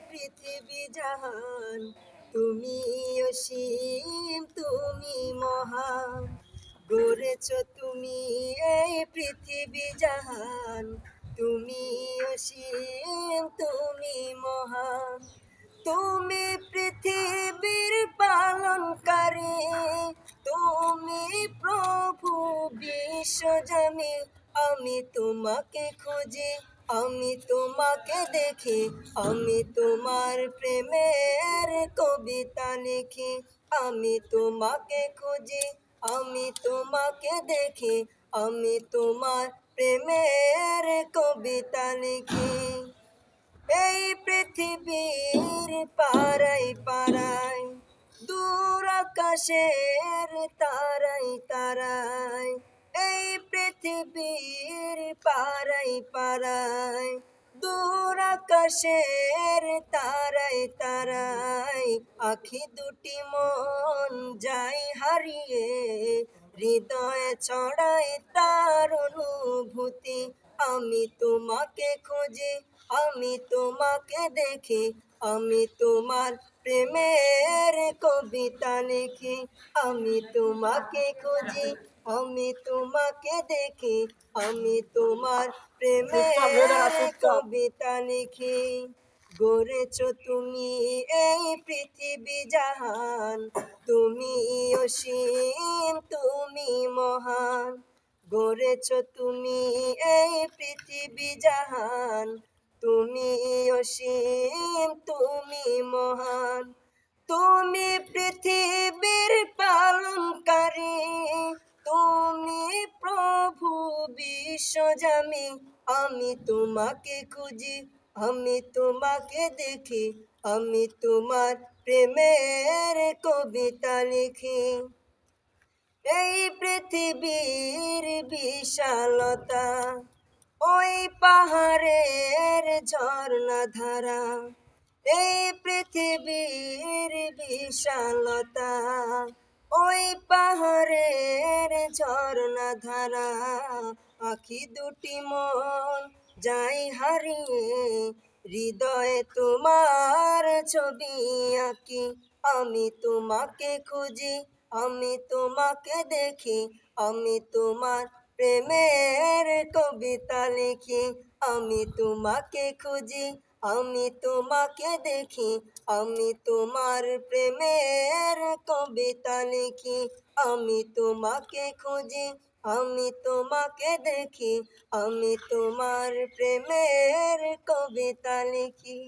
পৃথিবী জাহান, তুমি অসীম, তুমি মহান। গড়েছ তুমি এই পৃথিবী জাহান, তুমি অসীম, তুমি মহান। তুমি পৃথিবীর পালনকারী, তুমি প্রভু বিশ্বজামি। আমি তোমাকে খুঁজি, আমি তোমাকে দেখি, আমি তোমার প্রেমের কবিতা লিখি। আমি তোমাকে খুঁজি, আমি তোমাকে দেখি, আমি তোমার প্রেমের কবিতা লিখি। এই পৃথিবীর পাড়ায় পাড়ায়, দূর আকাশের তারাই তারাই। এই পৃথিবীর পাড়ায় পাড়ায়, দূর আকাশের তারাই তারাই। আখি দুটি মন যাই হারিয়ে, হৃদয়ে ছড়াই তার অনুভূতি। আমি তোমাকে খুঁজি, আমি তোমাকে দেখি, আমি তোমার প্রেমের কবিতা লিখি। আমি তোমাকে খুঁজি, আমি তোমাকে দেখি, আমি তোমার প্রেমের কবিতা লিখি। গড়েছ তুমি এই পৃথিবী জাহান, তুমি অসীম, তুমি মহান। গড়েছ তুমি এই পৃথিবী জাহান, তুমি অসীম, তুমি মহান। তুমি পৃথিবীর পালনকারী, তুমি প্রভু বিশ্বজামি। আমি তোমাকে খুঁজি, আমি তোমাকে দেখি, আমি তোমার প্রেমের কবিতা লিখি। এই পৃথিবীর বিশালতা, ওই পাহাড়ের ঝর্ণা ধারা। এই পৃথিবীর বিশালতা, ওই পাহাড়ের ঝর্ণা ধারা। আখি দুটি মন যাই হারিয়ে, হৃদয়ে তোমার ছবি আঁকি। আমি তোমাকে খুঁজি, আমি তোমাকে দেখি, আমি তোমার প্রেমের কবিতা লিখি। আমি তোমাকে খুঁজি, আমি তোমাকে দেখি, আমি তোমার প্রেমের কবিতা লিখি। আমি তোমাকে খুঁজি, আমি তোমাকে দেখি, আমি তোমার প্রেমের কবিতা লিখি।